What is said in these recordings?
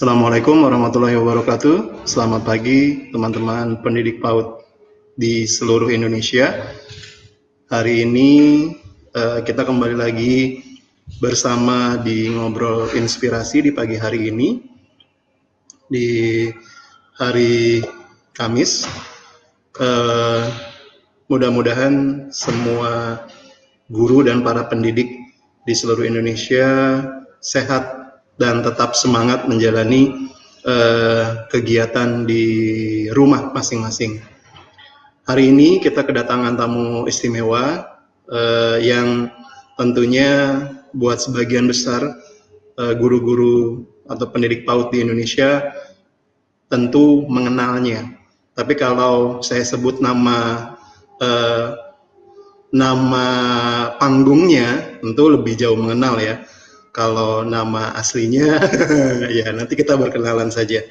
Assalamualaikum warahmatullahi wabarakatuh. Selamat pagi teman-teman pendidik PAUD di seluruh Indonesia. Hari ini kita kembali lagi bersama di Ngobrol Inspirasi di pagi hari ini. Di hari Kamis. Mudah-mudahan semua guru dan para pendidik di seluruh Indonesia sehat dan tetap semangat menjalani kegiatan di rumah masing-masing. Hari ini kita kedatangan tamu istimewa yang tentunya buat sebagian besar guru-guru atau pendidik PAUD di Indonesia tentu mengenalnya. Tapi kalau saya sebut nama panggungnya tentu lebih jauh mengenal ya. Kalau nama aslinya ya nanti kita berkenalan saja.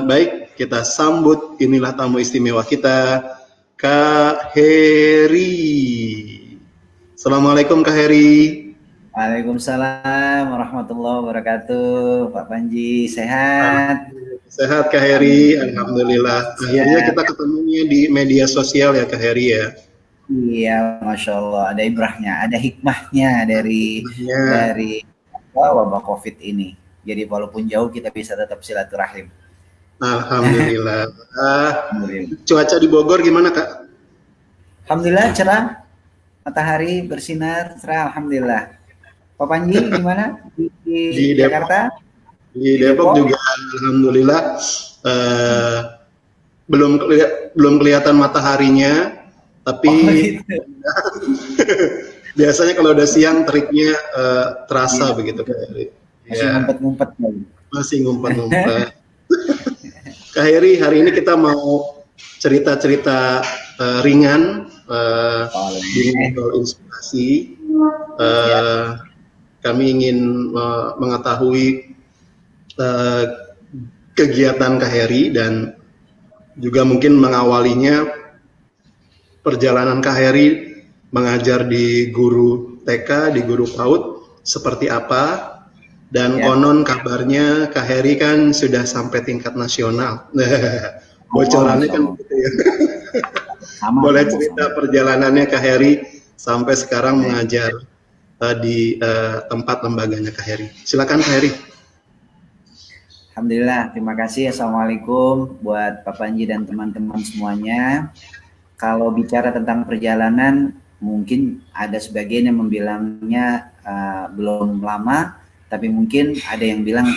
Baik, kita sambut inilah tamu istimewa kita, Kak Heri. Assalamualaikum Kak Heri. Waalaikumsalam warahmatullahi wabarakatuh. Pak Panji sehat? Sehat Kak Heri, alhamdulillah. Akhirnya kita ketemunya di media sosial ya Kak Heri ya. Iya, Masya Allah, ada ibrahnya, ada hikmahnya dari wabah COVID ini. Jadi walaupun jauh kita bisa tetap silaturahim. Alhamdulillah. Cuaca di Bogor gimana Kak? Alhamdulillah cerah, matahari bersinar, cerah, alhamdulillah. Pak Panji gimana di Jakarta? Di Depok juga alhamdulillah belum kelihatan mataharinya. Tapi biasanya kalau udah siang teriknya terasa begitu Kak Heri. Masih ngumpet-ngumpet. Masih ngumpet-ngumpet. Kak Heri, hari ini kita mau cerita-cerita ringan di Ngobrol Inspirasi. Kami ingin mengetahui kegiatan Kak Heri dan juga mungkin mengawalinya perjalanan Kak Heri mengajar di guru TK, di guru PAUD seperti apa, dan konon kabarnya Kak Heri kan sudah sampai tingkat nasional. Bocorannya kan begitu ya. Boleh cerita perjalanannya Kak Heri sampai sekarang mengajar di tempat lembaganya Kak Heri. Silakan Kak Heri. Alhamdulillah, terima kasih. Assalamualaikum buat Pak Panji dan teman-teman semuanya. Kalau bicara tentang perjalanan, mungkin ada sebagian yang membilangnya belum lama, tapi mungkin ada yang bilang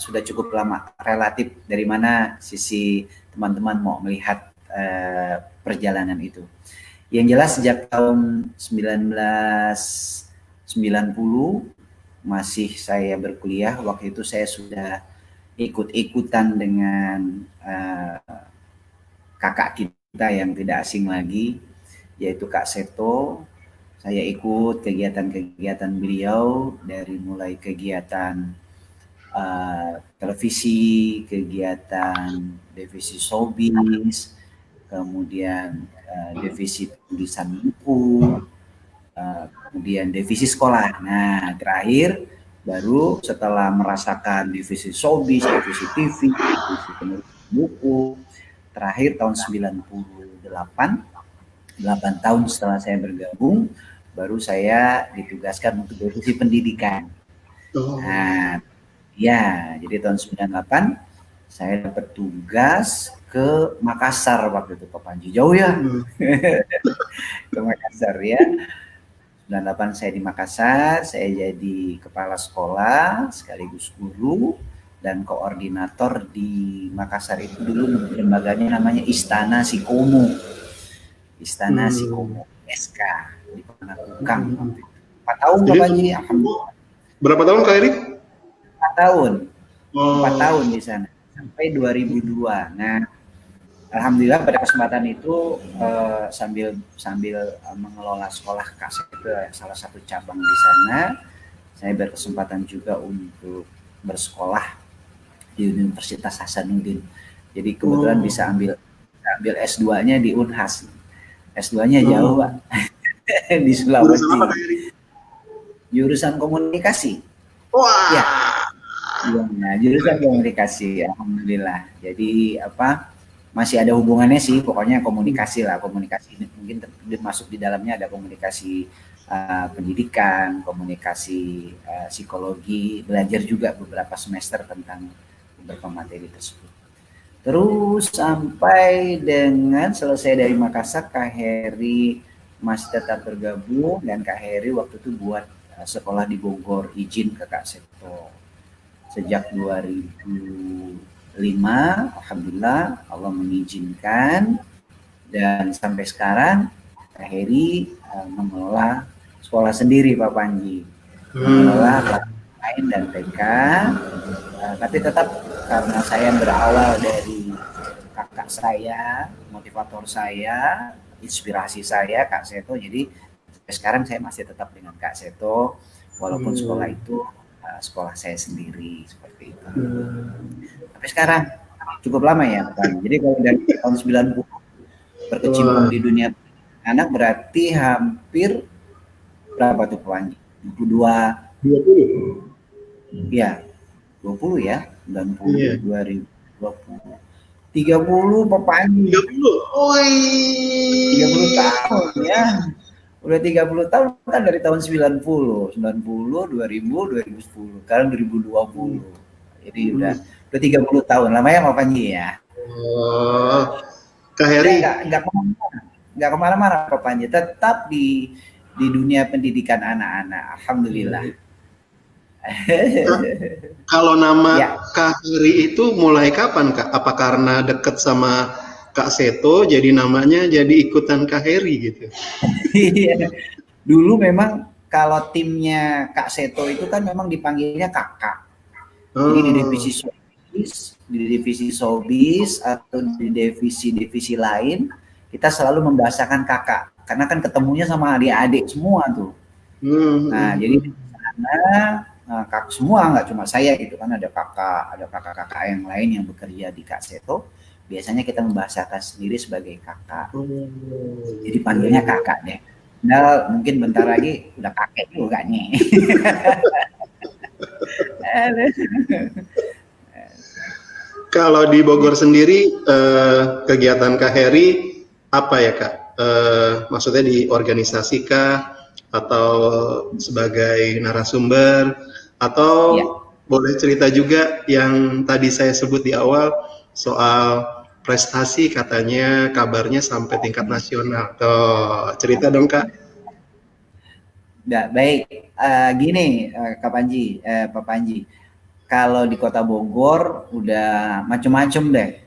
sudah cukup lama. Relatif dari mana sisi teman-teman mau melihat perjalanan itu. Yang jelas sejak tahun 1990 masih saya berkuliah. Waktu itu saya sudah ikut-ikutan dengan kakak kita yang tidak asing lagi, yaitu Kak Seto. Saya ikut kegiatan-kegiatan beliau dari mulai kegiatan televisi, kegiatan divisi showbiz, kemudian divisi tulisan buku, kemudian divisi sekolah. Nah, terakhir baru setelah merasakan divisi showbiz, divisi TV, divisi penulis buku, terakhir tahun 98, 8 tahun setelah saya bergabung, baru saya ditugaskan untuk divisi pendidikan. Nah, ya, jadi tahun 98 saya dapat tugas ke Makassar waktu itu, Pak Panji. Jauh ya? Ke Makassar ya. 98 saya di Makassar, saya jadi kepala sekolah sekaligus guru dan koordinator di Makassar. Itu dulu lembaganya namanya Istana Sikomo. Istana Sikomo SK di Panakukang. 4 tahun Pak Panji, alhamdulillah. Berapa tahun Kak Heri? 4 tahun. 4 tahun di sana sampai 2002. Nah, alhamdulillah pada kesempatan itu sambil mengelola sekolah KASEP itu salah satu cabang di sana, saya berkesempatan juga untuk bersekolah di Universitas Hasanuddin. Jadi kebetulan bisa ambil S2-nya di Unhas. S2-nya jauh, Pak. Di Sulawesi. Jurusan apa, Kak Heri? Jurusan komunikasi. Wah. Ya. Iya, nah, jurusan komunikasi, alhamdulillah. Jadi masih ada hubungannya sih, pokoknya komunikasi lah, komunikasi mungkin masuk di dalamnya ada komunikasi pendidikan, komunikasi psikologi, belajar juga beberapa semester tentang beberapa materi tersebut. Terus sampai dengan selesai dari Makassar, Kak Heri masih tetap bergabung dan Kak Heri waktu itu buat sekolah di Bogor, izin ke Kak Seto. Sejak 2005, alhamdulillah Allah mengizinkan dan sampai sekarang Kak Heri mengelola sekolah sendiri Pak Panji, mengelola kelas lain dan TK, tapi tetap karena saya berawal dari kakak saya, motivator saya, inspirasi saya Kak Seto, jadi sekarang saya masih tetap dengan Kak Seto walaupun sekolah itu sekolah saya sendiri seperti itu. Tapi sekarang cukup lama ya Pak. Jadi kalau dari tahun 90 berkecimpung di dunia anak berarti hampir berapa tuh Pak Panji? 20. Ya, 20 ya, 90, 2020. 30 Pak Panji. 30. Oi. 30 tahun ya. Udah 30 tahun kan dari tahun 90, 2000, 2010, sekarang 2020. Jadi udah 30 tahun. Lama ya Pak Panji ya. Oh, Kak Heri. Nggak kemana-mana Pak Panji. Tetap di dunia pendidikan anak-anak. Alhamdulillah. Kalau nama Kak Heri itu mulai kapan Kak? Apa karena deket sama Kak Seto jadi namanya jadi ikutan Kak Heri gitu? Iya. Dulu memang kalau timnya Kak Seto itu kan memang dipanggilnya kakak. Jadi di divisi showbiz atau di divisi lain kita selalu membahasakan kakak karena kan ketemunya sama adik-adik semua tuh. Nah jadi di sana semua nggak cuma saya gitu kan, ada kakak-kakak yang lain yang bekerja di Kak Seto. Biasanya kita membahasakan sendiri sebagai kakak. Jadi panggilnya kakak deh. Nah, mungkin bentar lagi udah kakek juga nih. Kalau di Bogor sendiri kegiatan Kak Heri apa ya Kak? Maksudnya di organisasi kah? Atau sebagai narasumber? Atau boleh cerita juga yang tadi saya sebut di awal soal prestasi katanya kabarnya sampai tingkat nasional. Tuh, cerita dong Kak. Nggak, baik. Gini Kak Panji, Pak Panji. Kalau di Kota Bogor udah macem-macem deh.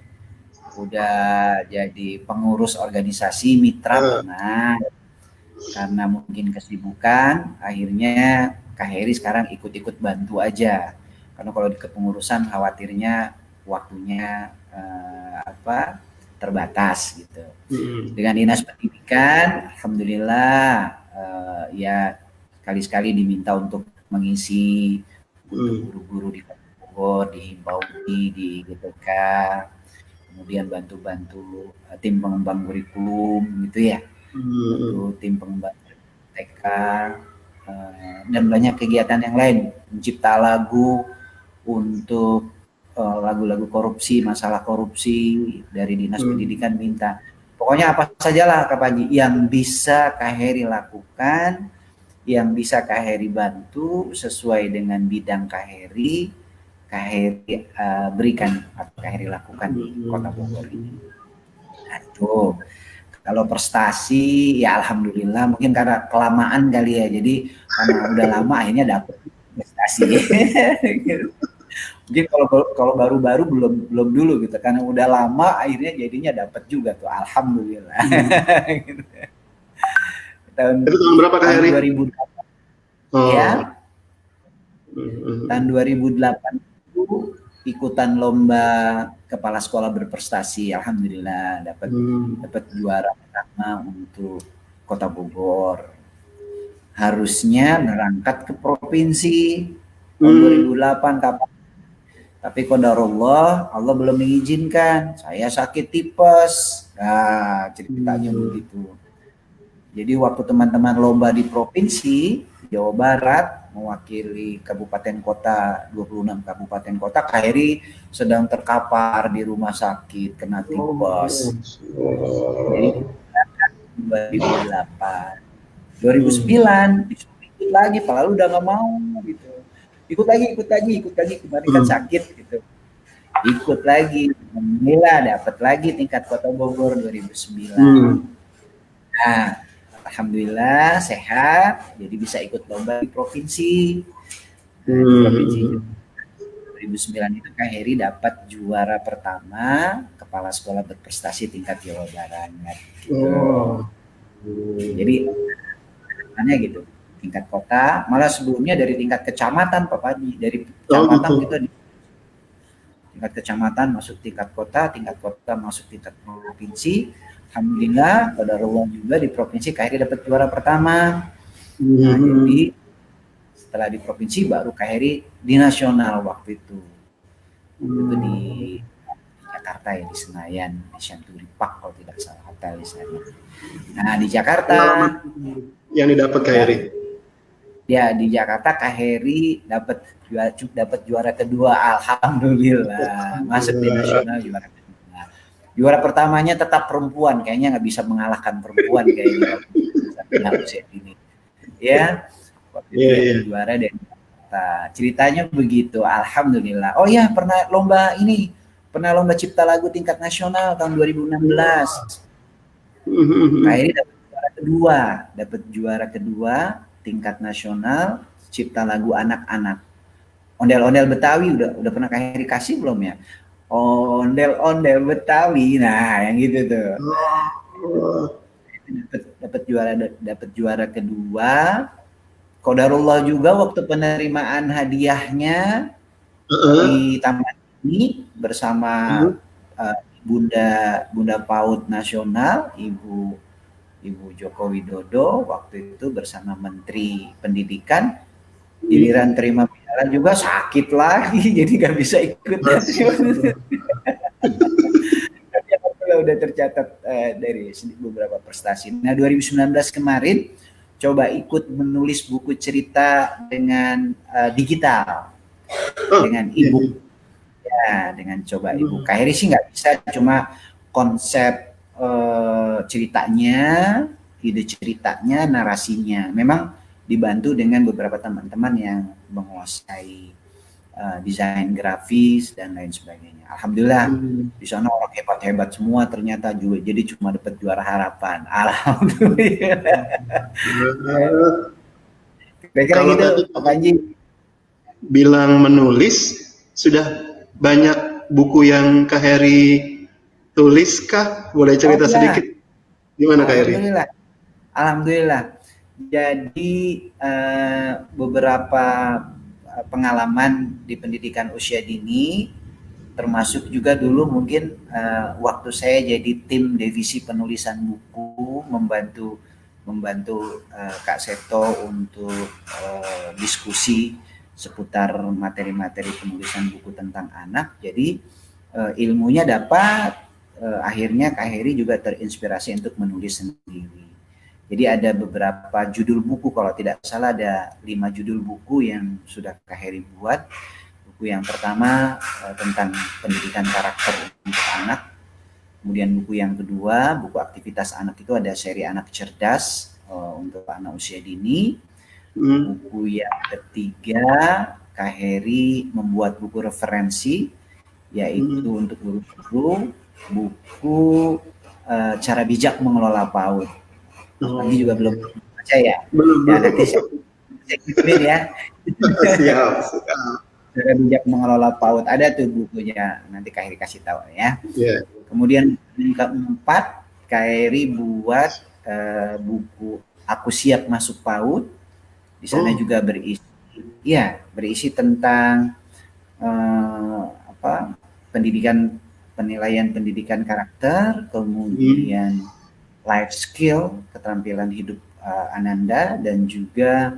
Udah jadi pengurus organisasi mitra pernah. Karena mungkin kesibukan, akhirnya Kak Heri sekarang ikut-ikut bantu aja. Karena kalau di kepengurusan khawatirnya waktunya terbatas gitu. Dengan Dinas Pendidikan, alhamdulillah ya sekali-sekali diminta untuk mengisi guru-guru di Bogor, dihimbau di GTK, kemudian bantu-bantu tim pengembang kurikulum gitu ya. Tim pengembang TK dan banyak kegiatan yang lain, mencipta lagu untuk lagu-lagu korupsi, masalah korupsi dari Dinas Pendidikan minta. Pokoknya apa sajalah Kak Panji yang bisa Kak Heri lakukan, yang bisa Kak Heri bantu sesuai dengan bidang Kak Heri berikan, Kak Heri lakukan di Kota Bogor ini. Nah itu. Kalau prestasi ya alhamdulillah, mungkin karena kelamaan kali ya, jadi karena udah lama akhirnya dapet prestasi. Mungkin kalau baru-baru belum dulu gitu, karena udah lama akhirnya jadinya dapet juga tuh, alhamdulillah. Itu tahun berapa Kak Heri? 2008. Ya. Tahun 2008 itu ikutan lomba kepala sekolah berprestasi, alhamdulillah dapat juara pertama untuk Kota Bogor. Harusnya berangkat ke provinsi tahun 2008 kapan? Tapi qadarullah, Allah belum mengizinkan. Saya sakit tipes. Nah, ceritanya begitu. Jadi waktu teman-teman lomba di provinsi Jawa Barat mewakili kabupaten kota, 26 kabupaten kota. Kak Heri sedang terkapar di rumah sakit kena tipes. Jadi 2008, 2009 disuruh ikut lagi, padahal udah nggak mau gitu. Ikut lagi, kemarin kan sakit gitu. Ikut lagi, alhamdulillah dapat lagi tingkat Kota Bogor 2009. Nah, alhamdulillah sehat, jadi bisa ikut lomba di provinsi. Nah, di provinsi 2009 itu Kak Heri dapat juara pertama kepala sekolah berprestasi tingkat Jawa Barat. Gitu. Jadi hanya gitu, tingkat kota, malah sebelumnya dari tingkat kecamatan Pak Padi, dari kecamatan kita di tingkat kecamatan masuk tingkat kota masuk tingkat provinsi. Alhamdulillah pada Allah juga di provinsi Kak Heri dapat juara pertama. Nah, jadi setelah di provinsi baru Kak Heri di nasional waktu itu. Itu di Jakarta ya, di Senayan, di Shanturi Park kalau tidak salah hotel di sana. Nah, di Jakarta yang didapat Kak Heri. Ya, di Jakarta Kak Heri dapat juara kedua, alhamdulillah. Masuk di nasional juara kedua. Juara pertamanya tetap perempuan, kayaknya nggak bisa mengalahkan perempuan kayaknya usia ini. Ya, juara dari Jakarta. Ceritanya begitu, alhamdulillah. Oh ya, pernah lomba cipta lagu tingkat nasional tahun 2016. Kak Heri dapat juara kedua tingkat nasional cipta lagu anak-anak. Ondel-ondel Betawi udah pernah Kak Heri kasih belum ya? Ondel-ondel Betawi, nah yang gitu tuh. Dapat juara kedua. Qadarullah juga waktu penerimaan hadiahnya di taman ini bersama Bunda PAUD Nasional, Ibu Joko Widodo waktu itu bersama Menteri Pendidikan. Giliran terima piala juga sakit lagi, jadi nggak bisa ikut. Udah tercatat dari beberapa prestasi. Nah, 2019 kemarin coba ikut menulis buku cerita dengan digital, dengan e-book. Ya, dengan coba e-book. Kak Heri sih nggak bisa, cuma konsep ceritanya, ide ceritanya, narasinya. Memang dibantu dengan beberapa teman-teman yang menguasai desain grafis dan lain sebagainya. Alhamdulillah di sana orang hebat-hebat semua ternyata juga, jadi cuma dapat juara harapan. Alhamdulillah. Kira-kira gitu, Pak Panji. Bilang menulis, sudah banyak buku yang Kak Heri tulis kah? Boleh cerita sedikit? Gimana Kak Heri? Alhamdulillah. Jadi beberapa pengalaman di pendidikan usia dini, termasuk juga dulu mungkin waktu saya jadi tim divisi penulisan buku, membantu Kak Seto untuk diskusi seputar materi-materi penulisan buku tentang anak. Jadi ilmunya dapat, akhirnya Kak Heri juga terinspirasi untuk menulis sendiri. Jadi ada beberapa judul buku, kalau tidak salah ada 5 judul buku yang sudah Kak Heri buat. Buku yang pertama tentang pendidikan karakter untuk anak. Kemudian buku yang kedua, buku aktivitas anak, itu ada seri anak cerdas untuk anak usia dini. Buku yang ketiga, Kak Heri membuat buku referensi, yaitu untuk guru-guru, buku cara bijak mengelola PAUD. Lagi juga belum baca ya. Ya nanti saya kirim ya. Siap. Cara bijak mengelola PAUD, ada tuh bukunya, nanti Kak Heri kasih tahu ya. Kemudian yang keempat, Kak Heri buat buku Aku Siap Masuk PAUD. Di sana juga berisi tentang penilaian pendidikan karakter, kemudian life skill, keterampilan hidup Ananda, dan juga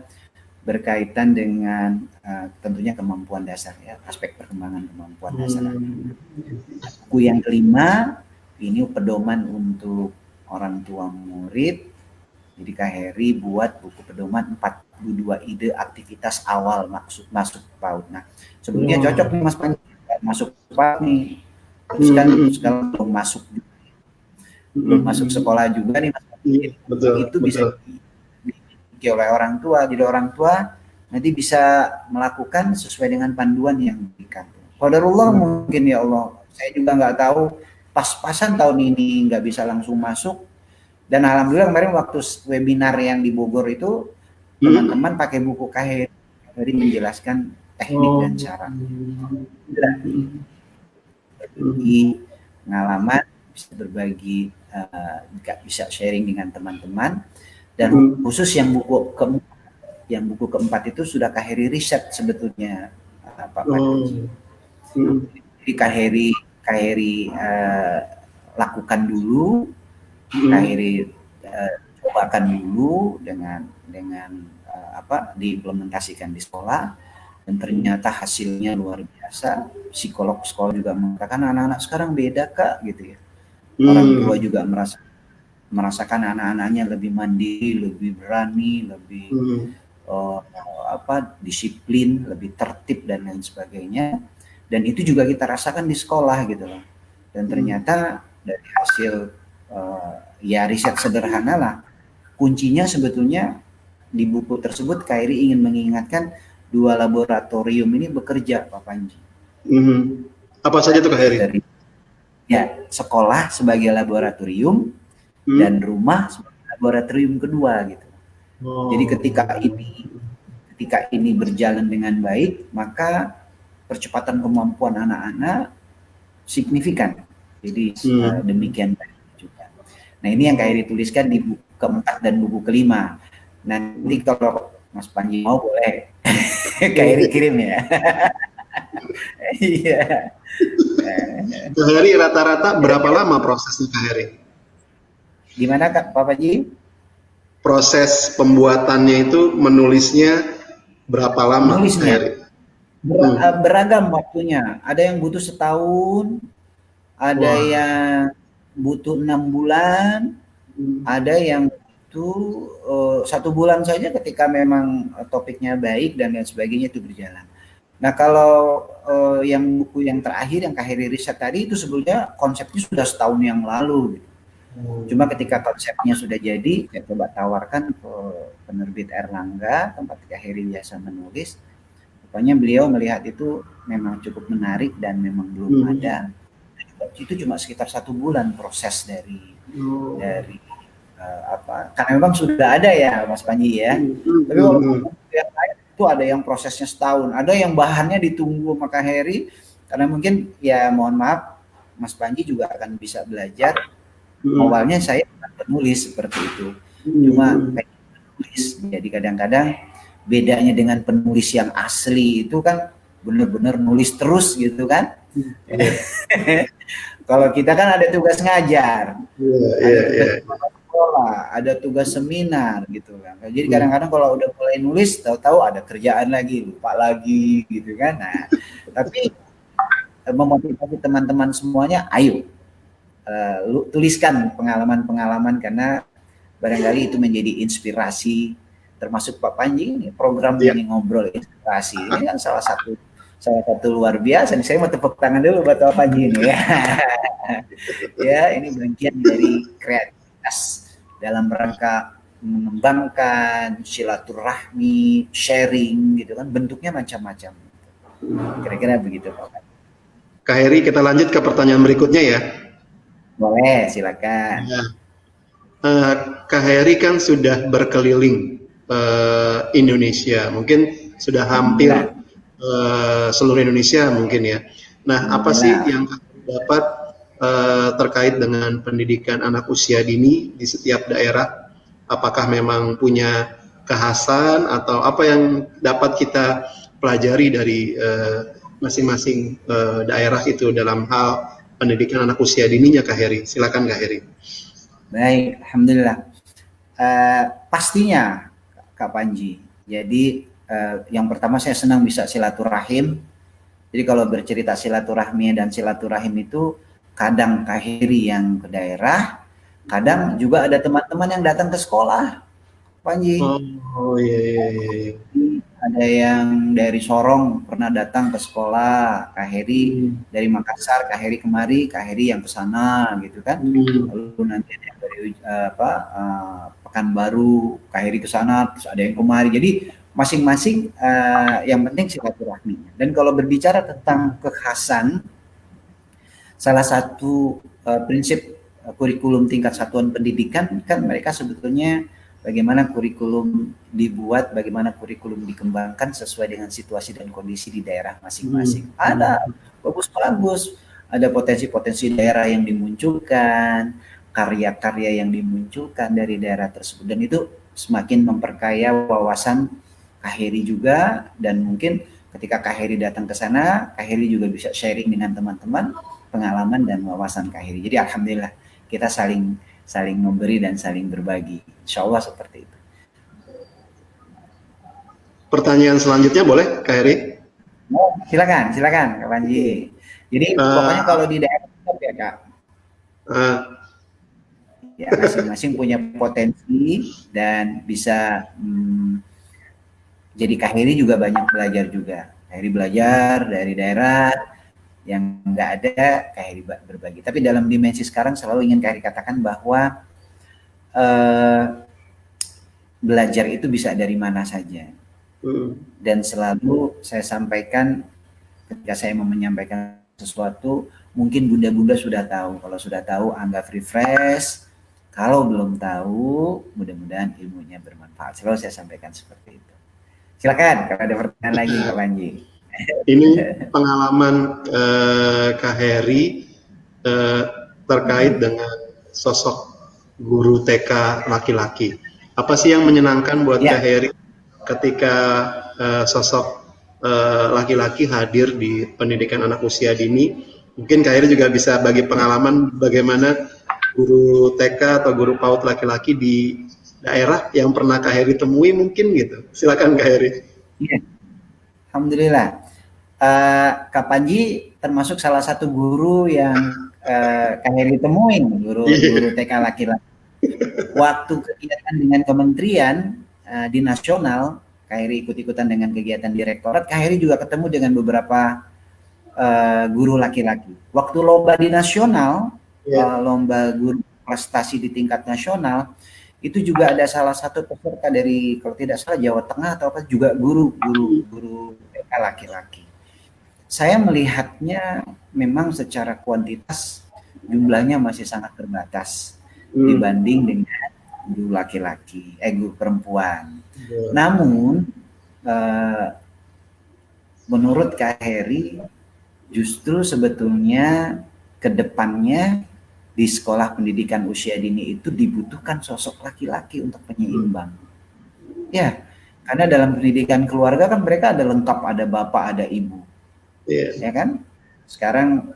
berkaitan dengan tentunya kemampuan dasar ya, aspek perkembangan kemampuan dasar. Buku yang kelima ini pedoman untuk orang tua murid, Jadi Kak Heri buat buku pedoman 42 ide aktivitas awal masuk PAUD. Nah, sebetulnya cocok nih Mas Panji masuk PAUD nih. Terus kan sekarang belum masuk sekolah juga nih Mas Panji. Betul, itu bisa dimiliki oleh orang tua. Jadi orang tua nanti bisa melakukan sesuai dengan panduan yang diberikan. Qadarullah mungkin ya Allah. Saya juga nggak tahu pas-pasan tahun ini nggak bisa langsung masuk. Dan alhamdulillah kemarin waktu webinar yang di Bogor itu teman-teman pakai buku Kak Heri menjelaskan teknik dan cara. Berbagi pengalaman, bisa berbagi, bisa sharing dengan teman-teman. Dan khusus yang buku keempat itu sudah Kak Heri riset sebetulnya, Pak Panji. Jadi Kak Heri lakukan dulu, Kak Heri cobakan dulu dengan diimplementasikan di sekolah, dan ternyata hasilnya luar biasa. Psikolog sekolah juga mengatakan anak-anak sekarang beda Kak gitu ya. Orang tua juga merasakan anak-anaknya lebih mandiri, lebih berani, lebih disiplin, lebih tertib dan lain sebagainya. Dan itu juga kita rasakan di sekolah gitu loh. Dan ternyata dari hasil riset sederhana lah, kuncinya sebetulnya di buku tersebut Kak Heri ingin mengingatkan 2 laboratorium ini bekerja, Pak Panji. Apa saja itu Kak Heri? Ya, sekolah sebagai laboratorium dan rumah sebagai laboratorium kedua gitu. Jadi ketika ini berjalan dengan baik, maka percepatan kemampuan anak-anak signifikan. Jadi demikian juga. Nah, ini yang Kak Heri tuliskan di buku keempat dan buku kelima. Nanti kalau Mas Panji mau boleh Kak Heri kirim ya. Iya. Kak Heri rata-rata berapa lama prosesnya Kak Heri? Gimana Kak Pak Panji? Proses pembuatannya itu menulisnya berapa lama Kak Heri? Beragam waktunya. Ada yang butuh setahun, ada yang butuh 6 bulan, ada yang butuh 1 bulan saja ketika memang topiknya baik dan lain sebagainya itu berjalan. Nah, kalau yang buku yang terakhir yang Kak Heri riset tadi itu sebetulnya konsepnya sudah setahun yang lalu. Gitu. Cuma ketika konsepnya sudah jadi, saya coba tawarkan ke penerbit Erlangga, tempat Kak Heri biasa menulis. Pokoknya beliau melihat itu memang cukup menarik dan memang belum ada. Itu cuma sekitar 1 bulan proses dari karena memang sudah ada ya Mas Panji ya. Tapi walaupun yang lain itu ada yang prosesnya setahun, ada yang bahannya ditunggu sama Kak Heri karena mungkin ya mohon maaf Mas Panji juga akan bisa belajar. Awalnya saya penulis seperti itu, cuma penulis. Jadi kadang-kadang bedanya dengan penulis yang asli itu kan benar-benar nulis terus gitu kan. Kalau kita kan ada tugas ngajar, ada tugas sekolah, ada tugas seminar gitu kan. Jadi kadang-kadang kalau udah mulai nulis, tahu-tahu ada kerjaan lagi, lupa lagi gitu kan. Nah, tapi memotivasi teman-teman semuanya, ayo tuliskan pengalaman-pengalaman karena barangkali itu menjadi inspirasi. Termasuk Pak Panji ini program ini ngobrol inspirasi ini kan salah satu luar biasa nih. Saya mau tepuk tangan dulu buat Pak Panji ini ya. Ya, ini bagian dari kreativitas dalam rangka mengembangkan silaturahmi, sharing gitu kan, bentuknya macam-macam. Kira-kira begitu Pak Panji. Kak Heri, kita lanjut ke pertanyaan berikutnya ya. Boleh, silakan. Kak Heri kan sudah berkeliling Indonesia, mungkin sudah hampir seluruh Indonesia mungkin ya. Nah, apa sih yang dapat terkait dengan pendidikan anak usia dini di setiap daerah? Apakah memang punya kekhasan atau apa yang dapat kita pelajari dari masing-masing daerah itu dalam hal pendidikan anak usia dininya Kak Heri? Silakan Kak Heri. Baik, alhamdulillah. Pastinya Kak Panji. Jadi yang pertama saya senang bisa silaturahim. Jadi kalau bercerita silaturahmi dan silaturahim itu kadang Kak Heri yang ke daerah, kadang juga ada teman-teman yang datang ke sekolah. Panji. Oh iya iya iya. Iya. Ada yang dari Sorong pernah datang ke sekolah, Kak Heri Hmm. dari Makassar, Kak Heri kemari, Kak Heri yang ke sana gitu kan. Hmm. Lalu nanti ada yang dari Pekanbaru, Kak Heri ke sana, terus ada yang kemari. Jadi masing-masing yang penting silaturahmi. Dan kalau berbicara tentang kekhasan, salah satu prinsip kurikulum tingkat satuan pendidikan kan mereka sebetulnya bagaimana kurikulum dibuat, bagaimana kurikulum dikembangkan sesuai dengan situasi dan kondisi di daerah masing-masing. Hmm. Ada bagus-bagus, ada potensi-potensi daerah yang dimunculkan, karya-karya yang dimunculkan dari daerah tersebut, dan itu semakin memperkaya wawasan Kak Heri juga, dan mungkin ketika Kak Heri datang ke sana, Kak Heri juga bisa sharing dengan teman-teman pengalaman dan wawasan Kak Heri. Jadi alhamdulillah kita saling memberi dan saling berbagi. Insya Allah seperti itu. Pertanyaan selanjutnya boleh, Kak Heri? Oh, silakan Kak Panji. Jadi pokoknya kalau di daerah ya Kak, ya masing-masing punya potensi dan bisa jadi Kak Heri juga banyak belajar juga. Kak Heri belajar dari daerah yang nggak ada, Kak Heri berbagi. Tapi dalam dimensi sekarang selalu ingin Kak Heri katakan bahwa belajar itu bisa dari mana saja. Dan selalu saya sampaikan ketika saya mau menyampaikan sesuatu, mungkin bunda-bunda sudah tahu. Kalau sudah tahu, anggap refresh. Kalau belum tahu, mudah-mudahan ilmunya bermanfaat. Selalu saya sampaikan seperti itu. Silakan kalau ada pertanyaan lagi Kak Panji. Ini pengalaman Kak Heri terkait dengan sosok guru TK laki-laki. Apa sih yang menyenangkan buat Kak Heri ketika sosok laki-laki hadir di pendidikan anak usia dini? Mungkin Kak Heri juga bisa bagi pengalaman bagaimana guru TK atau guru PAUD laki-laki di daerah yang pernah Kak Heri temui mungkin gitu. Silakan Kak Heri. Iya. Alhamdulillah. Kak Panji termasuk salah satu guru yang Kak Heri temuin, guru TK laki-laki. Waktu kegiatan dengan kementerian di nasional, Kak Heri ikut-ikutan dengan kegiatan direktorat, Kak Heri juga ketemu dengan beberapa guru laki-laki. Waktu lomba di nasional, lomba guru prestasi di tingkat nasional, itu juga ada salah satu peserta dari kalau tidak salah Jawa Tengah atau apa juga guru TK laki-laki. Saya melihatnya memang secara kuantitas jumlahnya masih sangat terbatas dibanding dengan guru laki-laki, guru perempuan. Namun menurut Kak Heri justru sebetulnya kedepannya di sekolah pendidikan usia dini itu dibutuhkan sosok laki-laki untuk penyeimbang. Ya, karena dalam pendidikan keluarga kan mereka ada lengkap, ada bapak, ada ibu. Ya kan? Sekarang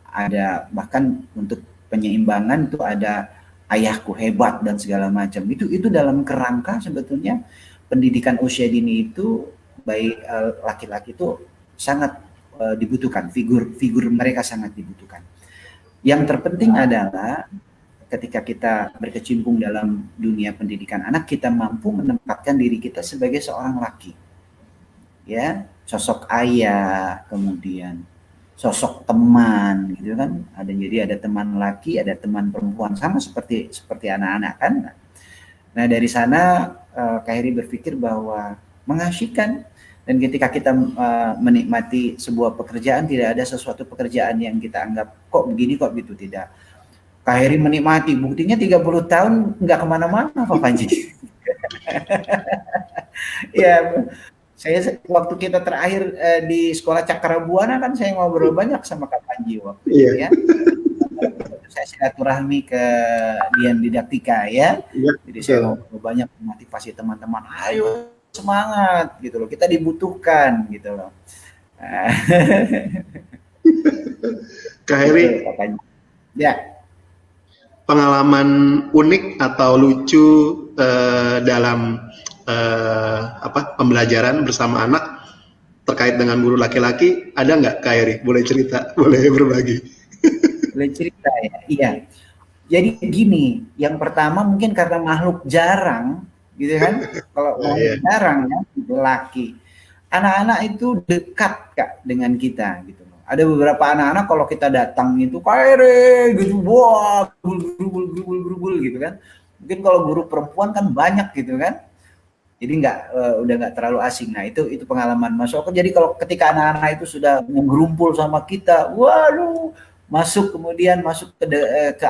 ada bahkan untuk penyeimbangan itu ada ayahku hebat dan segala macam. Itu dalam kerangka sebetulnya pendidikan usia dini itu baik laki-laki itu sangat dibutuhkan, figur mereka sangat dibutuhkan. Yang terpenting adalah ketika kita berkecimpung dalam dunia pendidikan anak, kita mampu menempatkan diri kita sebagai seorang laki. Ya, sosok ayah, kemudian sosok teman gitu kan. Jadi ada teman laki, ada teman perempuan, sama seperti anak-anak kan. Nah, dari sana Kak Heri berpikir bahwa mengasyikkan. Dan ketika kita menikmati sebuah pekerjaan, tidak ada sesuatu pekerjaan yang kita anggap kok begini, kok gitu, tidak. Kak Heri menikmati, buktinya 30 tahun nggak kemana-mana Pak Panji. Ya, saya waktu kita terakhir di sekolah Cakrabuana kan saya ngobrol banyak sama Kak Panji waktu itu ya. Saya silaturahmi ke Dian Didaktika ya. Jadi saya ngobrol banyak memotivasi teman-teman, ayo semangat gitu loh, kita dibutuhkan gitu loh. Kak Heri, ya, pengalaman unik atau lucu dalam pembelajaran bersama anak terkait dengan guru laki-laki ada nggak Kak Heri? Boleh cerita, boleh berbagi. Boleh cerita ya, iya. Jadi gini, yang pertama mungkin karena makhluk jarang, gitu kan? Kalau makhluk Iya. jarang ya, gitu, laki. Anak-anak itu dekat Kak dengan kita gitu loh. Ada beberapa anak-anak kalau kita datang itu kayak gitu, wah, gurul gitu kan. Mungkin kalau guru perempuan kan banyak gitu kan. Jadi nggak udah nggak terlalu asing. Nah itu pengalaman masuk. Jadi kalau ketika anak-anak itu sudah menggerumpul sama kita, waduh, masuk kemudian masuk ke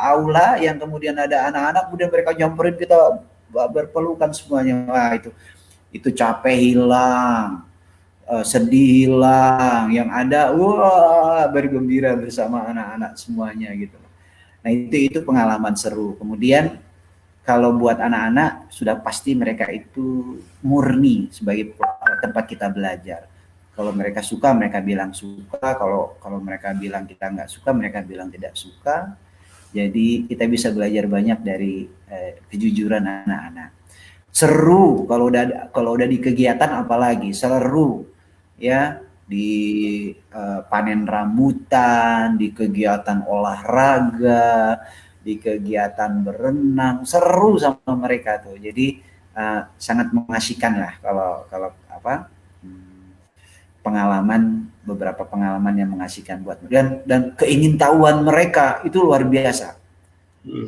aula yang kemudian ada anak-anak, kemudian mereka nyamperin kita berpelukan semuanya. Wah itu capek hilang, sedih hilang, yang ada wah bergembira bersama anak-anak semuanya gitu. Nah itu pengalaman seru. Kemudian kalau buat anak-anak sudah pasti mereka itu murni sebagai tempat kita belajar. Kalau mereka suka mereka bilang suka, kalau mereka bilang kita nggak suka mereka bilang tidak suka. Jadi kita bisa belajar banyak dari kejujuran anak-anak. Seru kalau udah di kegiatan apalagi seru ya, di panen rambutan, di kegiatan olahraga, di kegiatan berenang, seru sama mereka tuh. Jadi sangat mengasihkan lah kalau kalau apa pengalaman, beberapa pengalaman yang mengasihkan buat dan keingintahuan mereka itu luar biasa.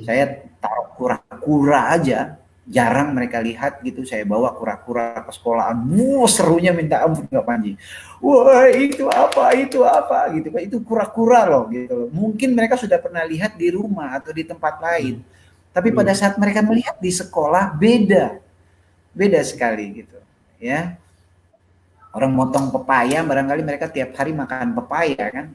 Saya taruh kura-kura aja jarang mereka lihat gitu, saya bawa kura-kura ke sekolahan, serunya minta ampun Kak Panji. Wah itu apa gitu, itu kura-kura loh gitu. Mungkin mereka sudah pernah lihat di rumah atau di tempat lain, tapi pada saat mereka melihat di sekolah beda sekali gitu ya. Orang motong pepaya barangkali mereka tiap hari makan pepaya kan.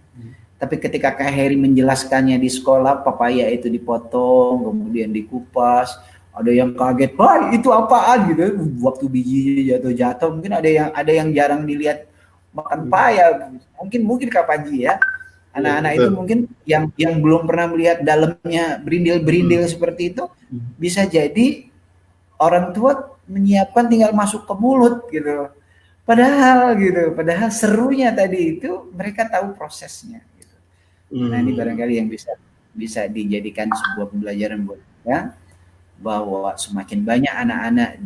Tapi ketika Kak Heri menjelaskannya di sekolah, pepaya itu dipotong, kemudian dikupas, ada yang kaget, wah itu apaan gitu. Waktu bijinya jatuh-jatuh, mungkin ada yang jarang dilihat makan pepaya. Mungkin Kak Panji ya. Anak-anak itu mungkin yang belum pernah melihat dalamnya berindil-berindil seperti itu, bisa jadi orang tua menyiapkan tinggal masuk ke mulut gitu. Padahal serunya tadi itu mereka tahu prosesnya. Nah ini barangkali yang bisa dijadikan sebuah pembelajaran buat kita, bahwa semakin banyak anak-anak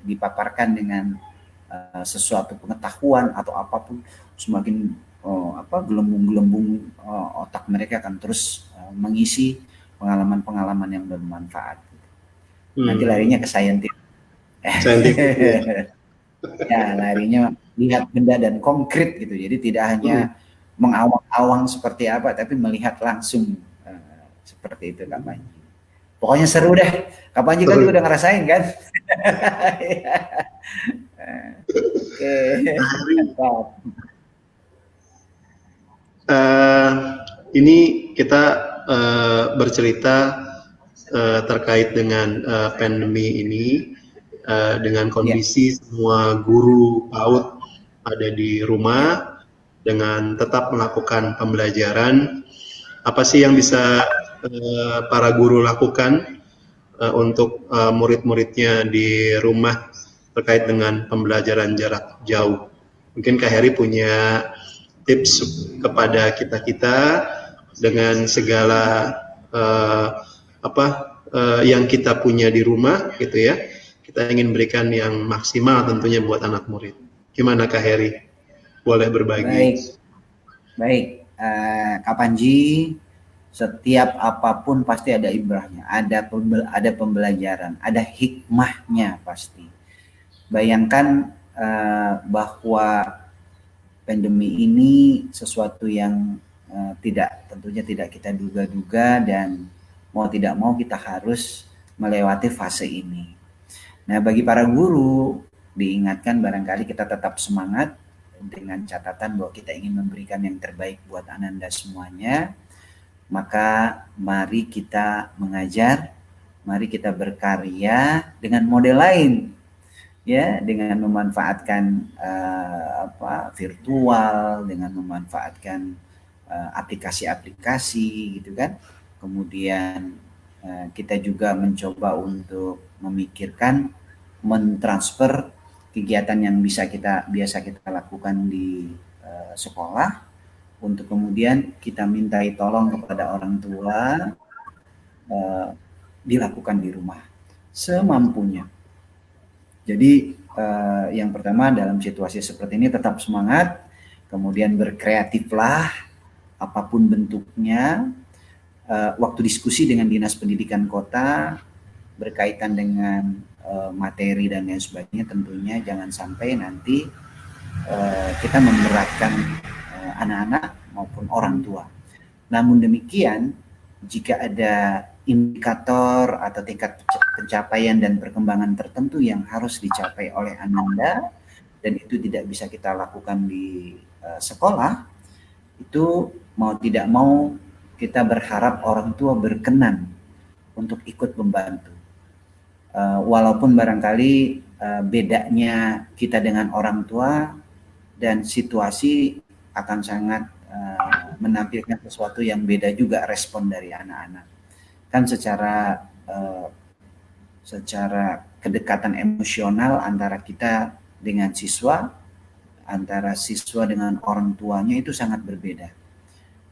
dipaparkan dengan sesuatu pengetahuan atau apapun, semakin gelembung-gelembung otak mereka akan terus mengisi pengalaman-pengalaman yang bermanfaat. Nanti larinya ke saintif. Ya larinya lihat benda dan konkret gitu. Jadi tidak hanya mengawang-awang seperti apa, tapi melihat langsung seperti itu Kak Panji. Pokoknya seru deh. Kak Panji kan juga udah ngerasain kan? Oke. Ini kita bercerita terkait dengan pandemi ini, dengan kondisi semua guru PAUD ada di rumah dengan tetap melakukan pembelajaran. Apa sih yang bisa para guru lakukan untuk murid-muridnya di rumah terkait dengan pembelajaran jarak jauh? Mungkin Kak Heri punya tips kepada kita-kita dengan segala yang kita punya di rumah gitu ya. Kita ingin berikan yang maksimal tentunya buat anak murid. Gimana Kak Heri? Boleh berbagi. Baik. Kak Panji, setiap apapun pasti ada ibrahnya, ada pembelajaran, ada hikmahnya pasti. Bayangkan bahwa pandemi ini sesuatu yang tentunya tidak kita duga-duga, dan mau tidak mau kita harus melewati fase ini. Nah, bagi para guru diingatkan barangkali kita tetap semangat dengan catatan bahwa kita ingin memberikan yang terbaik buat Ananda semuanya. Maka mari kita mengajar, mari kita berkarya dengan model lain, ya, dengan memanfaatkan virtual, dengan memanfaatkan aplikasi-aplikasi gitu kan. Kemudian kita juga mencoba untuk memikirkan mentransfer kegiatan yang biasa kita lakukan di sekolah, untuk kemudian kita mintai tolong kepada orang tua dilakukan di rumah semampunya. Jadi yang pertama dalam situasi seperti ini tetap semangat, kemudian berkreatiflah apapun bentuknya. Waktu diskusi dengan Dinas Pendidikan Kota berkaitan dengan materi dan lain sebagainya, tentunya jangan sampai nanti kita memberatkan anak-anak maupun orang tua. Namun demikian, jika ada indikator atau tingkat pencapaian dan perkembangan tertentu yang harus dicapai oleh Ananda dan itu tidak bisa kita lakukan di sekolah, itu mau tidak mau kita berharap orang tua berkenan untuk ikut membantu. Walaupun barangkali bedanya kita dengan orang tua dan situasi akan sangat menampilkan sesuatu yang beda juga respon dari anak-anak. Kan secara kedekatan emosional antara kita dengan siswa, antara siswa dengan orang tuanya itu sangat berbeda.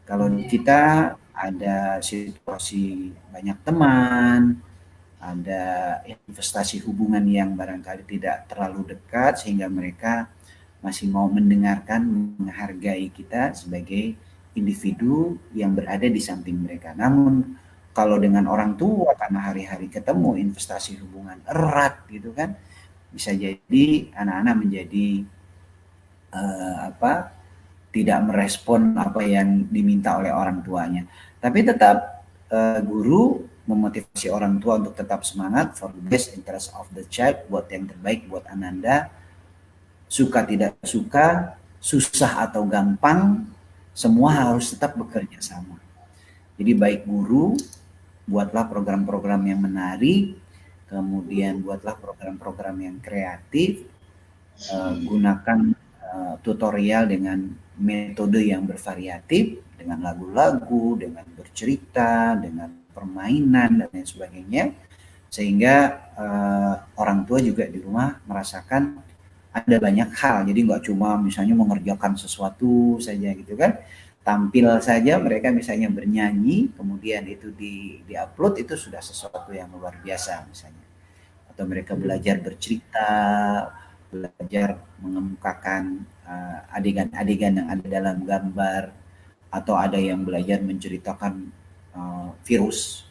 Kalau kita ada situasi banyak teman, ada investasi hubungan yang barangkali tidak terlalu dekat sehingga mereka masih mau mendengarkan, menghargai kita sebagai individu yang berada di samping mereka. Namun kalau dengan orang tua karena hari-hari ketemu, investasi hubungan erat gitu kan, bisa jadi anak-anak menjadi tidak merespon apa yang diminta oleh orang tuanya. Tapi tetap guru memotivasi orang tua untuk tetap semangat for the best interest of the child, buat yang terbaik buat Ananda. Suka tidak suka, susah atau gampang, semua harus tetap bekerja sama. Jadi baik guru, buatlah program-program yang menarik, kemudian buatlah program-program yang kreatif, gunakan tutorial dengan metode yang bervariatif, dengan lagu-lagu, dengan bercerita, dengan permainan dan lain sebagainya, sehingga orang tua juga di rumah merasakan ada banyak hal. Jadi nggak cuma misalnya mengerjakan sesuatu saja gitu kan, tampil saja mereka misalnya bernyanyi, kemudian itu di-upload, itu sudah sesuatu yang luar biasa misalnya. Atau mereka belajar bercerita, belajar mengemukakan adegan-adegan yang ada dalam gambar, atau ada yang belajar menceritakan virus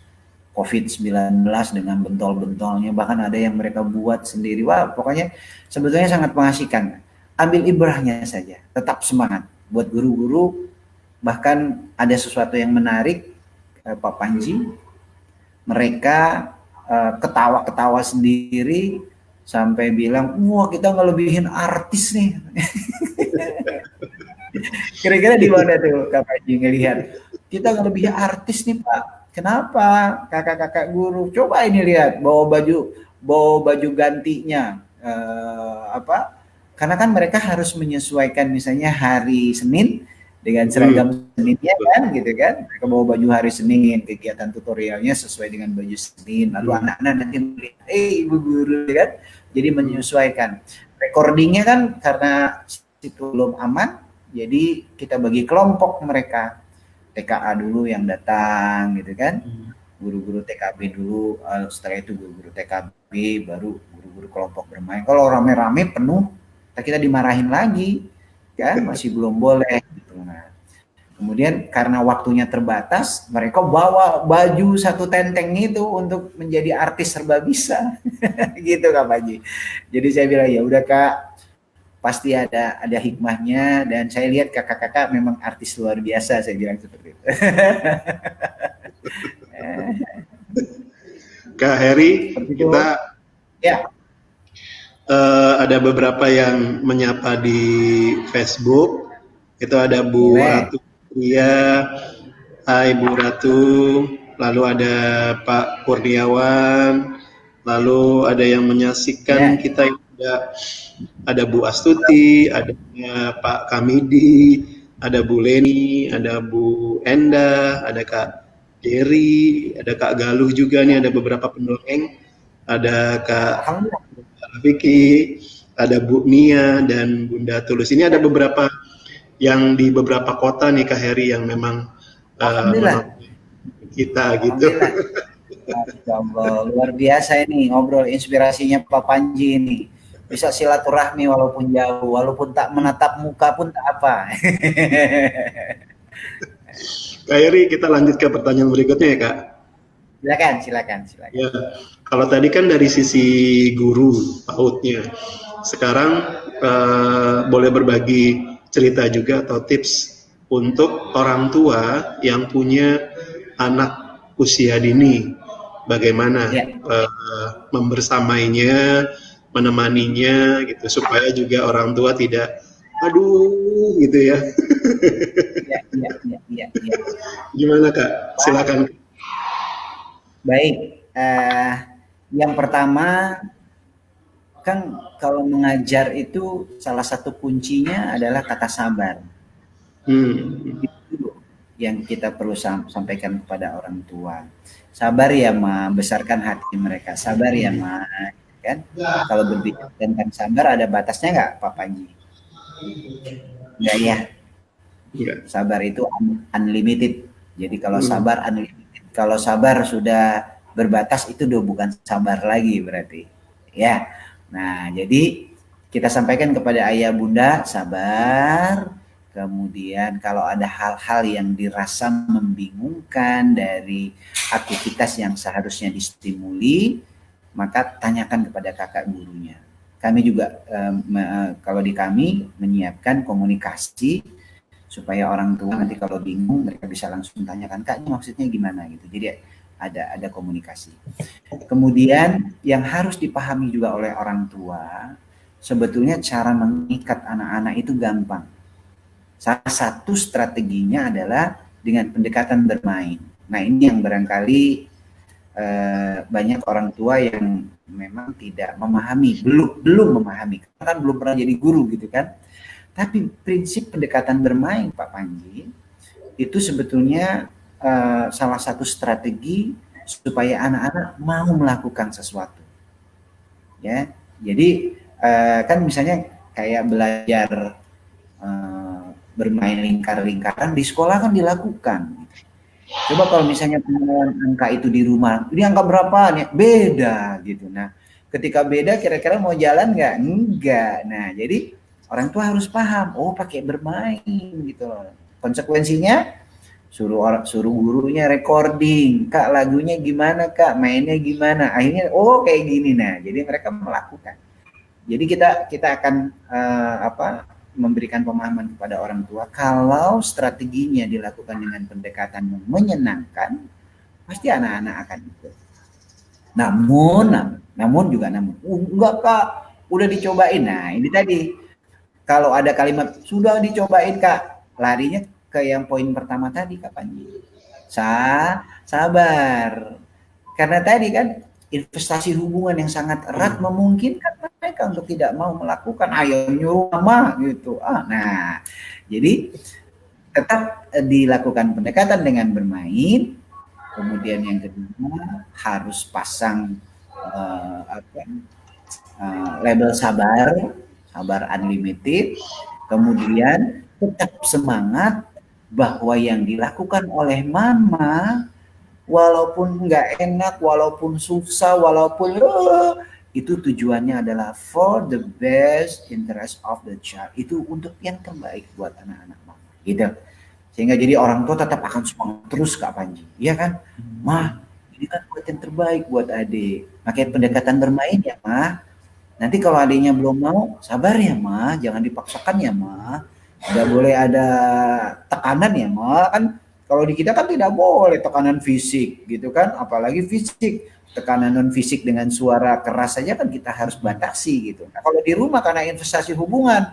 COVID-19 dengan bentol-bentolnya, bahkan ada yang mereka buat sendiri. Wah, pokoknya sebetulnya sangat mengasihkan. Ambil ibrahnya saja, tetap semangat. Buat guru-guru, bahkan ada sesuatu yang menarik, Pak Panji, mereka ketawa-ketawa sendiri sampai bilang, wah kita ngelebihin artis nih. Kira-kira di mana tuh Kak Panji ngelihat? Kita ngelebihin artis nih Pak. Kenapa kakak-kakak guru? Coba ini lihat, bawa baju gantinya, karena kan mereka harus menyesuaikan misalnya hari Senin dengan seragam Seninnya kan, gitu kan? Mereka bawa baju hari Senin, kegiatan tutorialnya sesuai dengan baju Senin. Lalu anak-anak nanti melihat, ibu guru, kan? Jadi menyesuaikan. Recordingnya kan karena itu belum aman, jadi kita bagi kelompok mereka. TKA dulu yang datang gitu kan, guru-guru TKB dulu, setelah itu guru-guru TKB, baru guru-guru kelompok bermain. Kalau rame-rame penuh, kita dimarahin lagi kan, masih belum boleh gitu. Nah, kemudian karena waktunya terbatas, mereka bawa baju satu tenteng itu untuk menjadi artis serba bisa. Gitu Kak Panji. Jadi saya bilang ya udah Kak, pasti ada hikmahnya, dan saya lihat kakak-kakak memang artis luar biasa, saya bilang seperti itu. Kak Heri, kita ya. Ada beberapa yang menyapa di Facebook. Itu ada Bu Ratu Ria, hai Bu Ratu, lalu ada Pak Kurniawan, lalu ada yang menyaksikan kita, ada Bu Astuti, ada Pak Kamidi, ada Bu Leni, ada Bu Enda, ada Kak Jerry, ada Kak Galuh juga nih, ada beberapa pendongeng, ada Kak Vicky, ada Bu Nia dan Bunda Tulus. Ini ada beberapa yang di beberapa kota nih Kak Heri yang memang kita gitu. Masya Allah, luar biasa ini ngobrol inspirasinya Pak Panji ini. Bisa silaturahmi walaupun jauh, walaupun tak menatap muka pun tak apa. Kak Heri, kita lanjut ke pertanyaan berikutnya ya Kak. Silakan, silakan, silakan. Ya, kalau tadi kan dari sisi guru PAUD-nya, sekarang boleh berbagi cerita juga atau tips untuk orang tua yang punya anak usia dini, bagaimana Ya, membersamainya, menemaninya, gitu supaya juga orang tua tidak, aduh, gitu ya. ya, ya, ya, ya, ya. Gimana Kak? Silakan. Baik, yang pertama kan kalau mengajar itu salah satu kuncinya adalah kata sabar. Itu yang kita perlu sampaikan kepada orang tua. Sabar ya Ma, besarkan hati mereka. Sabar ya Ma, kan? Kalau berbicara tentang sabar ada batasnya nggak Pak Panji? Enggak ya. Sabar itu unlimited. Jadi kalau sabar unlimited. Kalau sabar sudah berbatas itu udah bukan sabar lagi berarti. Ya. Nah, jadi kita sampaikan kepada ayah bunda sabar. Kemudian kalau ada hal-hal yang dirasa membingungkan dari aktivitas yang seharusnya distimuli, maka tanyakan kepada kakak gurunya. Kami juga kalau di kami menyiapkan komunikasi supaya orang tua nanti kalau bingung mereka bisa langsung tanyakan, Kak ini maksudnya gimana gitu. Jadi ada komunikasi. Kemudian yang harus dipahami juga oleh orang tua, sebetulnya cara mengikat anak-anak itu gampang. Salah satu strateginya adalah dengan pendekatan bermain. Nah ini yang barangkali banyak orang tua yang memang tidak memahami, belum memahami, karena kan belum pernah jadi guru gitu kan. Tapi prinsip pendekatan bermain Pak Panji itu sebetulnya salah satu strategi supaya anak-anak mau melakukan sesuatu. Ya, jadi kan misalnya kayak belajar bermain lingkar-lingkaran di sekolah kan dilakukan. Coba kalau misalnya pengenalan angka itu di rumah, ini angka berapa nih? Beda gitu. Nah, ketika beda kira-kira mau jalan nggak? Enggak. Nah, jadi orang tua harus paham, oh pakai bermain gitu loh. Konsekuensinya suruh gurunya recording, Kak lagunya gimana Kak, mainnya gimana, akhirnya oh kayak gini. Nah jadi mereka melakukan. Jadi kita akan memberikan pemahaman kepada orang tua kalau strateginya dilakukan dengan pendekatan yang menyenangkan, pasti anak-anak akan ikut. Namun enggak Kak, udah dicobain. Nah ini tadi kalau ada kalimat sudah dicobain Kak, larinya ke yang poin pertama tadi Kak Panji. Sabar. Karena tadi kan investasi hubungan yang sangat erat memungkinkan mereka untuk tidak mau melakukan, ayo nyuruh mama gitu. Nah, jadi tetap dilakukan pendekatan dengan bermain. Kemudian yang kedua harus pasang label sabar unlimited. Kemudian tetap semangat bahwa yang dilakukan oleh mama walaupun nggak enak, walaupun susah, walaupun itu tujuannya adalah for the best interest of the child, itu untuk yang terbaik buat anak-anak mama gitu. Sehingga jadi orang tua tetap akan semangat terus Kak Panji, iya kan? Mah, ini kan buat yang terbaik buat adik, pakai pendekatan bermain ya mah. Nanti kalau adiknya belum mau, sabar ya mah, jangan dipaksakan ya mah. Nggak boleh ada tekanan ya mah. Kan kalau di kita kan tidak boleh tekanan fisik gitu kan, apalagi fisik. Tekanan non fisik dengan suara keras saja kan kita harus batasi gitu. Nah, kalau di rumah karena investasi hubungan,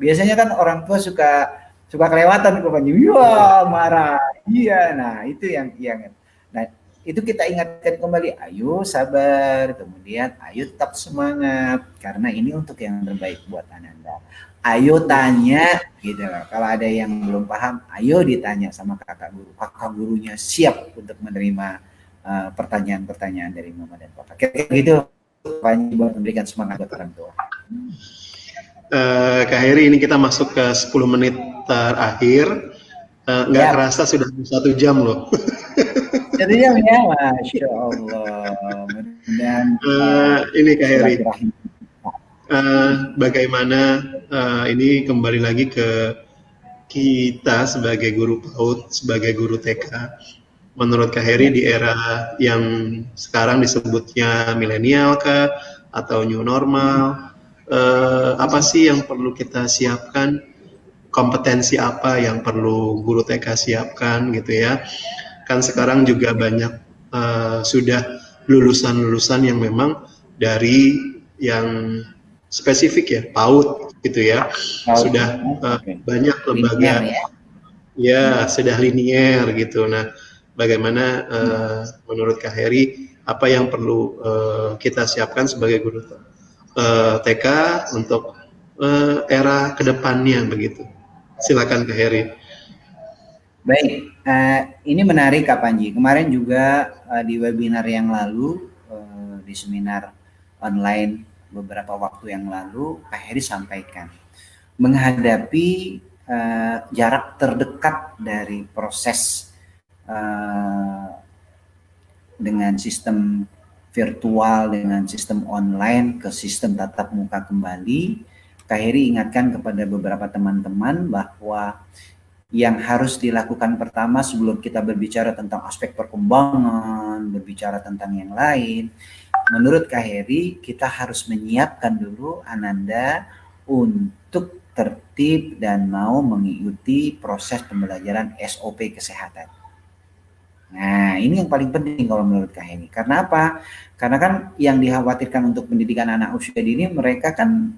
biasanya kan orang tua suka kelewatan Pak Panji. Wah, marah. Iya, nah itu yang nah itu kita ingatkan kembali, ayo sabar, kemudian ayo tetap semangat, karena ini untuk yang terbaik buat Ananda. Ayo tanya, gitu loh. Kalau ada yang belum paham, ayo ditanya sama kakak guru. Kakak gurunya siap untuk menerima pertanyaan-pertanyaan dari mama dan papa. Kayak gitu, buat memberikan semangat buat orang tua. Kak Heri, ini kita masuk ke 10 menit terakhir. Nggak kerasa sudah 1 jam loh. Jadinya ya, Masya Allah. Mudah-mudahan Ini Kak Heri, silaturahim. bagaimana ini kembali lagi ke kita sebagai guru PAUD, sebagai guru TK. Menurut Kak Heri Ya, di era yang sekarang disebutnya milenial kah atau new normal, apa sih yang perlu kita siapkan? Kompetensi apa yang perlu guru TK siapkan gitu ya? Kan sekarang juga banyak sudah lulusan-lulusan yang memang dari yang spesifik ya, PAUD gitu ya, tahu. sudah Oke. banyak Linear lembaga ya. ya sudah linier gitu. Nah, bagaimana menurut Kak Heri apa yang perlu kita siapkan sebagai guru TK untuk era kedepannya begitu? Silakan Kak Heri. Baik, ini menarik Kak Panji. Kemarin juga di webinar yang lalu, di seminar online beberapa waktu yang lalu, Kak Heri sampaikan menghadapi jarak terdekat dari proses dengan sistem virtual, dengan sistem online ke sistem tatap muka kembali. Kak Heri ingatkan kepada beberapa teman-teman bahwa yang harus dilakukan pertama sebelum kita berbicara tentang aspek perkembangan, berbicara tentang yang lain, menurut Kak Heri, kita harus menyiapkan dulu Ananda untuk tertib dan mau mengikuti proses pembelajaran SOP kesehatan. Nah, ini yang paling penting kalau menurut Kak Heri. Karena apa? Karena kan yang dikhawatirkan untuk pendidikan anak usia dini, mereka kan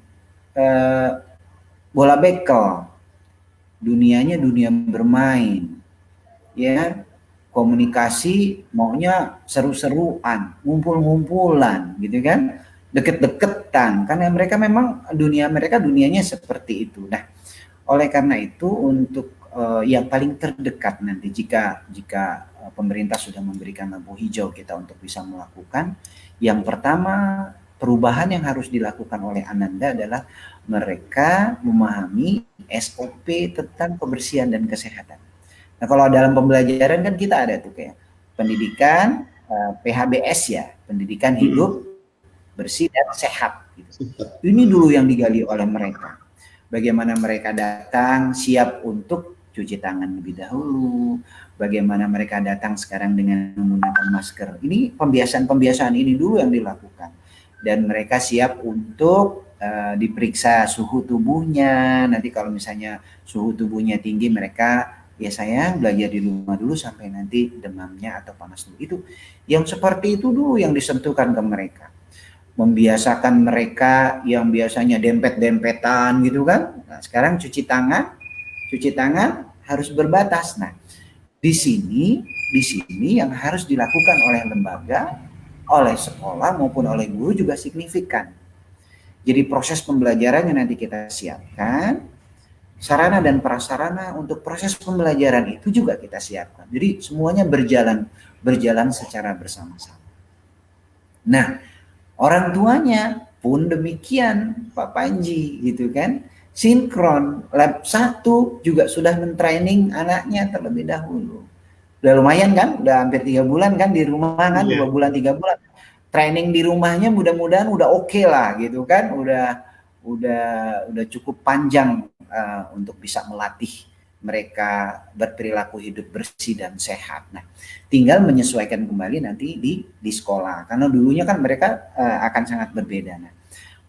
bola bekel. Dunianya dunia bermain. Ya, komunikasi maunya seru-seruan, ngumpul-ngumpulan gitu kan, deket-deketan, karena mereka memang mereka dunianya seperti itu. Nah, oleh karena itu untuk yang paling terdekat nanti jika pemerintah sudah memberikan lampu hijau kita untuk bisa melakukan, yang pertama perubahan yang harus dilakukan oleh Ananda adalah mereka memahami SOP tentang kebersihan dan kesehatan. Nah, kalau dalam pembelajaran kan kita ada tuh kayak pendidikan PHBS ya, pendidikan hidup bersih dan sehat. Gitu. Ini dulu yang digali oleh mereka. Bagaimana mereka datang siap untuk cuci tangan lebih dahulu, bagaimana mereka datang sekarang dengan menggunakan masker. Ini pembiasaan ini dulu yang dilakukan. Dan mereka siap untuk diperiksa suhu tubuhnya. Nanti kalau misalnya suhu tubuhnya tinggi, mereka ya sayang belajar di rumah dulu sampai nanti demamnya atau panas dulu. Itu yang seperti itu dulu yang disentuhkan ke mereka. Membiasakan mereka yang biasanya dempet-dempetan gitu kan. Nah, sekarang cuci tangan harus berbatas. Nah, di sini yang harus dilakukan oleh lembaga, oleh sekolah maupun oleh guru juga signifikan. Jadi proses pembelajaran yang nanti kita siapkan, sarana dan prasarana untuk proses pembelajaran itu juga kita siapkan. Jadi semuanya berjalan secara bersama-sama. Nah, orang tuanya pun demikian Pak Panji gitu kan. Sinkron, lab 1 juga sudah mentraining anaknya terlebih dahulu. Udah lumayan kan, udah hampir 3 bulan kan di rumah kan, 2 bulan 3 bulan. Training di rumahnya mudah-mudahan udah oke lah gitu kan, udah cukup panjang untuk bisa melatih mereka berperilaku hidup bersih dan sehat. Nah, tinggal menyesuaikan kembali nanti di sekolah, karena dulunya kan mereka akan sangat berbeda. Nah,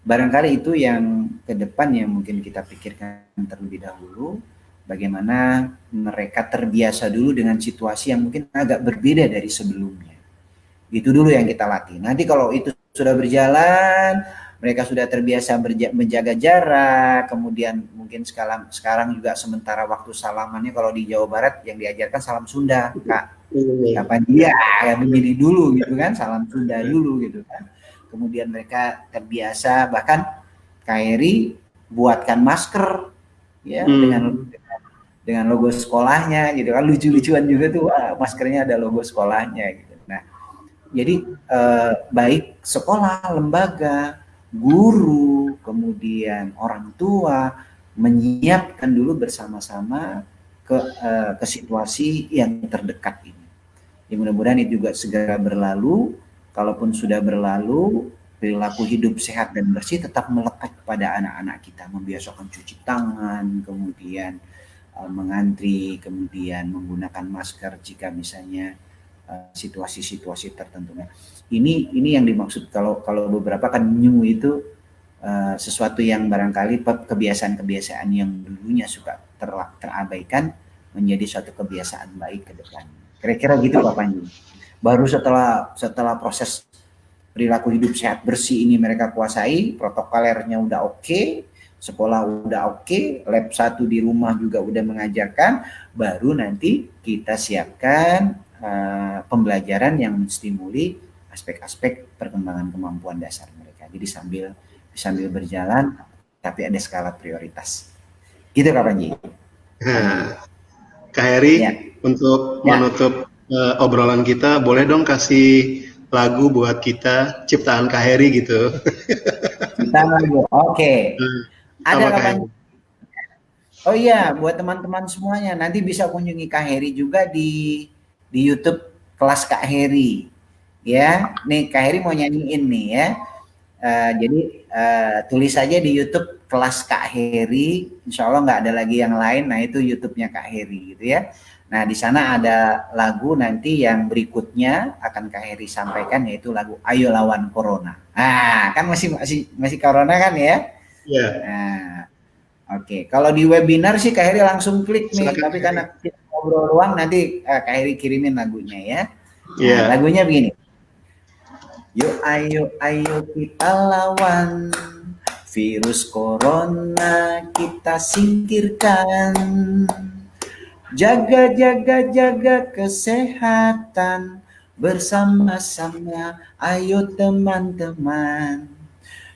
barangkali itu yang ke depan yang mungkin kita pikirkan terlebih dahulu, bagaimana mereka terbiasa dulu dengan situasi yang mungkin agak berbeda dari sebelumnya. Itu dulu yang kita latih. Nanti kalau itu sudah berjalan, mereka sudah terbiasa menjaga jarak, kemudian mungkin sekarang juga sementara waktu salamannya kalau di Jawa Barat yang diajarkan salam Sunda, Kak. Kapan dia yang begini dulu gitu kan, salam Sunda dulu gitu kan. Kemudian mereka terbiasa, bahkan KRI buatkan masker ya dengan logo sekolahnya gitu kan, lucu-lucuan juga tuh, maskernya ada logo sekolahnya gitu. Nah, jadi baik sekolah, lembaga, guru, kemudian orang tua menyiapkan dulu bersama-sama ke situasi yang terdekat ini. Ya, mudah-mudahan itu juga segera berlalu. Kalaupun sudah berlalu, perilaku hidup sehat dan bersih tetap melekat pada anak-anak kita, membiasakan cuci tangan, kemudian mengantri, kemudian menggunakan masker jika misalnya situasi-situasi tertentu. Nah, ini yang dimaksud kalau beberapa kan new itu sesuatu yang barangkali kebiasaan-kebiasaan yang dulunya suka terabaikan menjadi suatu kebiasaan baik ke depan. Kira-kira gitu Pak Panji. Baru setelah proses perilaku hidup sehat bersih ini mereka kuasai, protokolernya udah oke, sekolah udah oke, lab 1 di rumah juga udah mengajarkan, baru nanti kita siapkan pembelajaran yang menstimuli aspek-aspek perkembangan kemampuan dasar mereka. Jadi sambil berjalan, tapi ada skala prioritas. Gitu Kak Panji. Kak Heri, ya. Untuk menutup obrolan kita, boleh dong kasih lagu buat kita, ciptaan Kak Heri gitu. Ciptaan lagu, oke. Ada Kak Panji. Oh iya, buat teman-teman semuanya, nanti bisa kunjungi Kak Heri juga di YouTube kelas Kak Heri. Ya, nih Kak Heri mau nyanyiin nih ya. Jadi tulis aja di YouTube kelas Kak Heri, insya Allah nggak ada lagi yang lain. Nah itu YouTube-nya Kak Heri gitu ya. Nah di sana ada lagu nanti yang berikutnya akan Kak Heri sampaikan, yaitu lagu Ayo Lawan Corona. Nah kan masih Corona kan ya? Iya. Yeah. Nah, oke. Kalau di webinar sih Kak Heri langsung klik nih. Silakan, tapi karena kita ngobrol doang, nanti Kak Heri kirimin lagunya ya. Nah, lagunya begini. Yuk ayo kita lawan virus corona, kita singkirkan. Jaga kesehatan bersama-sama. Ayo teman-teman,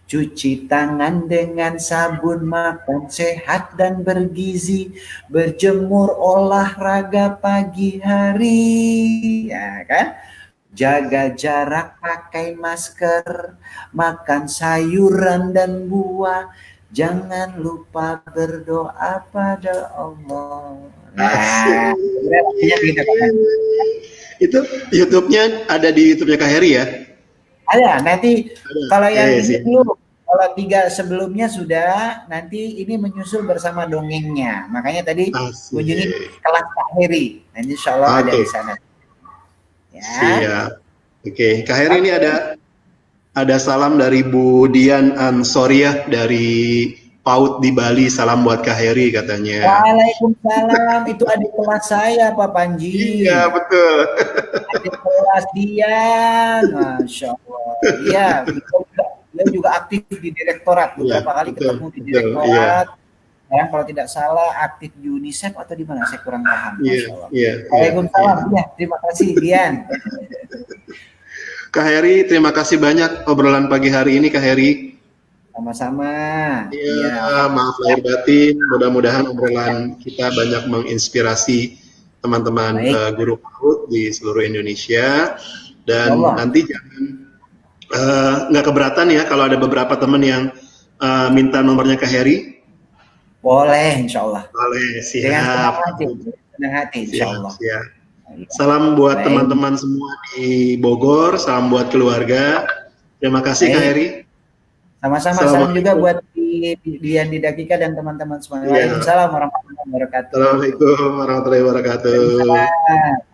cuci tangan dengan sabun, makan sehat dan bergizi, berjemur, olahraga pagi hari, ya kan? Jaga jarak, pakai masker, makan sayuran dan buah, jangan lupa berdoa pada Allah. Nah, itu YouTube-nya ada di YouTube-nya Kak Heri ya? Ada, nanti kalau yang ini dulu, kalau 3 sebelumnya sudah, nanti ini menyusul bersama dongengnya. Makanya tadi kunjungi kelas Kak Heri, nanti insya Allah ada di sana. Ya. Siap. Oke, Kak Heri ini ada salam dari Bu Dian Ansoriah dari PAUD di Bali. Salam buat Kak Heri katanya. Waalaikumsalam. Itu adik kelas saya Pak Panji. Iya betul. Adik kelas Dian, Masya Allah. Iya, dia juga aktif di direktorat. Beberapa kali ketemu di direktorat. Ya, kalau tidak salah aktif di UNICEF atau di mana, saya kurang paham. Waalaikumsalam. Ya, terima kasih Dian. Kak Heri, terima kasih banyak obrolan pagi hari ini Kak Heri. Sama-sama. Iya, maaf lahir batin. Mudah-mudahan obrolan kita banyak menginspirasi teman-teman guru PAUD di seluruh Indonesia. Dan nanti jangan nggak keberatan ya kalau ada beberapa teman yang minta nomornya Kak Heri. Boleh, insya Allah. Boleh, siap. Dengan hati, insya Allah. Siap. Salam buat teman-teman semua di Bogor, salam buat keluarga. Terima kasih Kak Heri. Sama-sama, salam juga buat Dian Didakika dan teman-teman semuanya. Waalaikumsalam warahmatullahi wabarakatuh. Assalamualaikum warahmatullahi wabarakatuh.